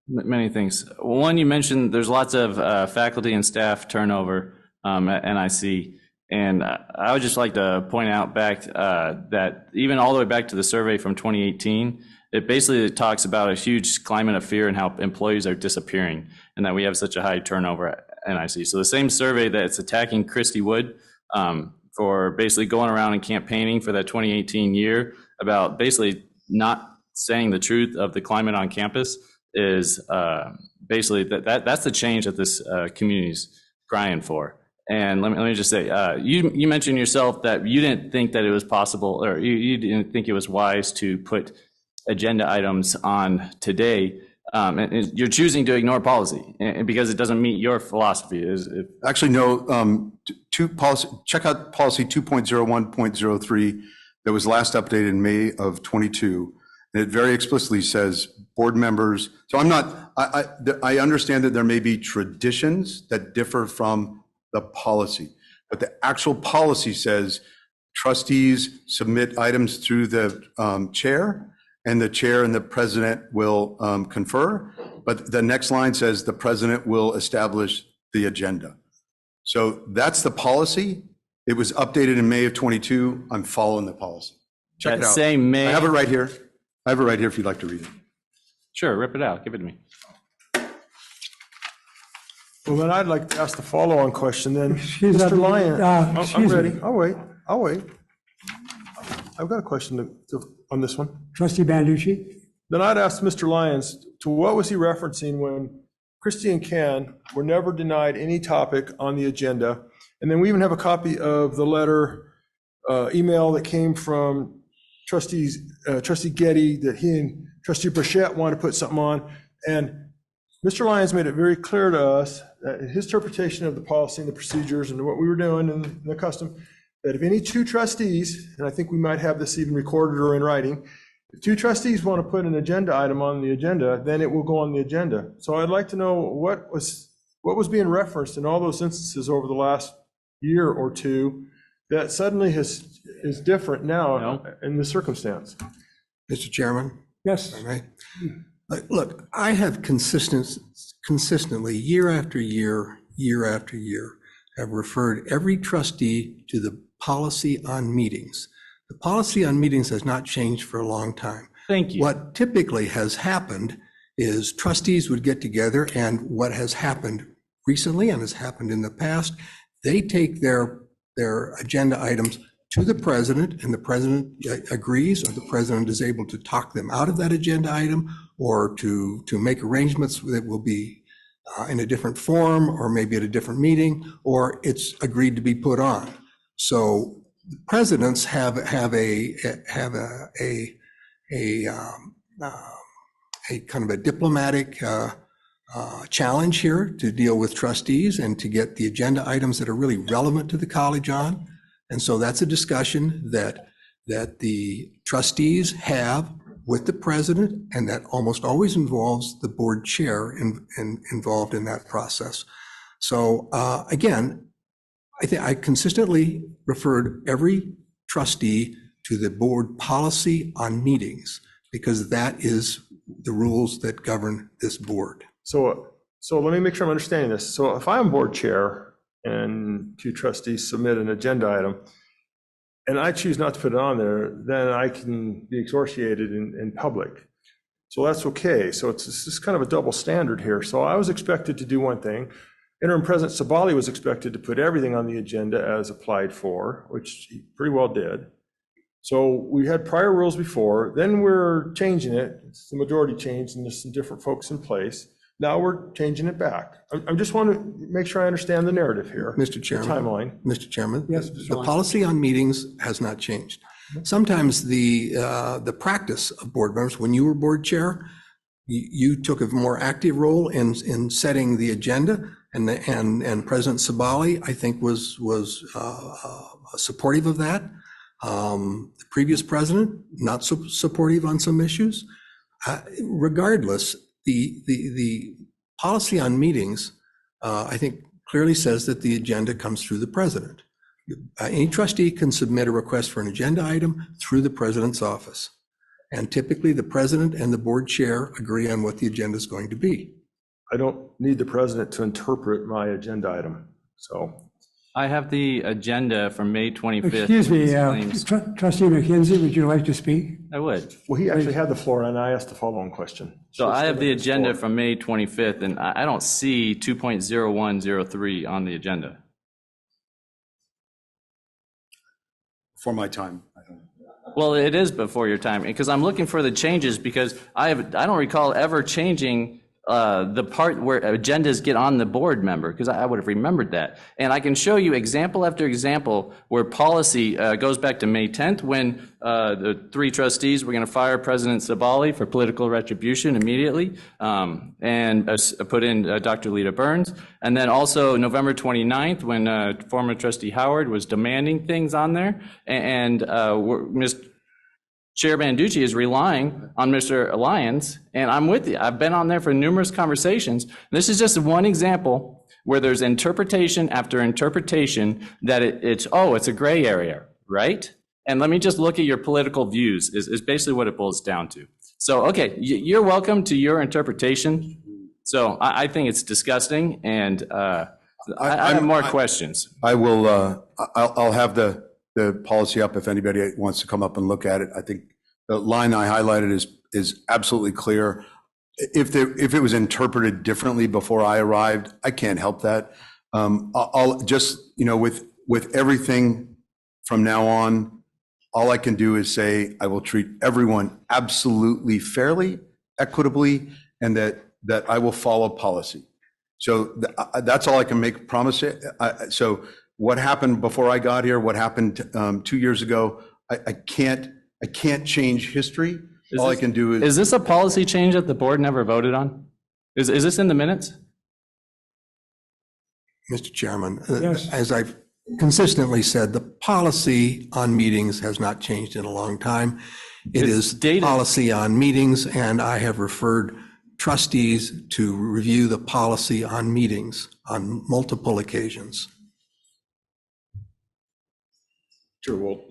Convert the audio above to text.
Many things. One, you mentioned there's lots of faculty and staff turnover at NIC. And I would just like to point out back that even all the way back to the survey from 2018, it basically talks about a huge climate of fear and how employees are disappearing and that we have such a high turnover at NIC. So the same survey that's attacking Christy Wood for basically going around and campaigning for that 2018 year about basically not saying the truth of the climate on campus is basically that's the change that this community's crying for. And let me just say, you mentioned yourself that you didn't think that it was possible, or you didn't think it was wise to put agenda items on today. And you're choosing to ignore policy because it doesn't meet your philosophy. Actually, no. Check out policy 2.01.03 that was last updated in May of 22. And it very explicitly says board members. So I understand that there may be traditions that differ from the policy, but the actual policy says trustees submit items through the chair, and the chair and the president will confer. But the next line says the president will establish the agenda. So that's the policy. It was updated in May of 22. I'm following the policy. Check it out. Same May. I have it right here. I have it right here if you'd like to read it. Sure, rip it out. Give it to me. Well, then I'd like to ask the follow-on question then. Mr. Lyons, I'm ready. I'll wait. I've got a question on this one. Trustee Banducci. Then I'd ask Mr. Lyons, to what was he referencing when Christy and Ken were never denied any topic on the agenda? And then we even have a copy of the letter, email that came from Trustee Getty that he and Trustee Burchett wanted to put something on. And Mr. Lyons made it very clear to us that his interpretation of the policy and the procedures and what we were doing and the custom, that if any two trustees, and I think we might have this even recorded or in writing, if two trustees want to put an agenda item on the agenda, then it will go on the agenda. So I'd like to know what was being referenced in all those instances over the last year or two that suddenly is different now in the circumstance. Mr. Chairman? Yes. All right. Look, I have consistently, year after year, have referred every trustee to the policy on meetings. The policy on meetings has not changed for a long time. Thank you. What typically has happened is trustees would get together, and what has happened recently and has happened in the past, they take their agenda items to the president, and the president agrees, or the president is able to talk them out of that agenda item, or to make arrangements that will be in a different form, or maybe at a different meeting, or it's agreed to be put on. So presidents have a kind of a diplomatic challenge here to deal with trustees and to get the agenda items that are really relevant to the college on. And so that's a discussion that the trustees have with the president, and that almost always involves the board chair involved in that process. So again, I think I consistently referred every trustee to the board policy on meetings, because that is the rules that govern this board. So let me make sure I'm understanding this. So if I'm board chair and two trustees submit an agenda item, and I choose not to put it on there, then I can be exorciated in public. So that's okay. So it's just kind of a double standard here. So I was expected to do one thing. Interim President Sabali was expected to put everything on the agenda as applied for, which he pretty well did. So we had prior rules before, then we're changing it. It's the majority change, and there's some different folks in place. Now we're changing it back. I just want to make sure I understand the narrative here. Mr. Chairman. The timeline. Mr. Chairman. Yes. The policy on meetings has not changed. Sometimes the practice of board members, when you were board chair, you took a more active role in setting the agenda, and President Sabali, I think, was supportive of that. The previous president, not so supportive on some issues. Regardless, the policy on meetings, I think, clearly says that the agenda comes through the president. Any trustee can submit a request for an agenda item through the president's office. And typically, the president and the board chair agree on what the agenda is going to be. I don't need the president to interpret my agenda item, so. I have the agenda from May 25th. Excuse me, Claims. Trustee McKenzie, would you like to speak? I would. Well, he actually had the floor, and I asked the follow-on question. So I have the agenda from May 25th, and I don't see 2.0103 on the agenda. For my time. Well, it is before your time, because I'm looking for the changes, because I don't recall ever changing the part where agendas get on the board member, because I would have remembered that. And I can show you example after example where policy goes back to May 10th, when the 3 trustees were going to fire President Sabali for political retribution immediately, and put in Dr. Lita Burns. And then also November 29th, when former trustee Howard was demanding things on there, and Mr. Chair Banducci is relying on Mr. Lyons, and I'm with you. I've been on there for numerous conversations. This is just one example where there's interpretation after interpretation that it's a gray area, right? And let me just look at your political views is basically what it boils down to. So, okay, you're welcome to your interpretation. So I think it's disgusting, and I have more questions. I will, I'll have the policy up if anybody wants to come up and look at it. I think the line I highlighted is absolutely clear. If it was interpreted differently before I arrived, I can't help that. I'll just, with everything from now on, all I can do is say I will treat everyone absolutely fairly, equitably, and that I will follow policy. So that's all I can make a promise. So what happened before I got here, what happened 2 years ago, I can't change history. All I can do is. Is this a policy change that the board never voted on? Is this in the minutes? Mr. Chairman, Yes. as I've consistently said, the policy on meetings has not changed in a long time. It It's is dated. policy on meetings, and I have referred trustees to review the policy on meetings on multiple occasions. Sure, well,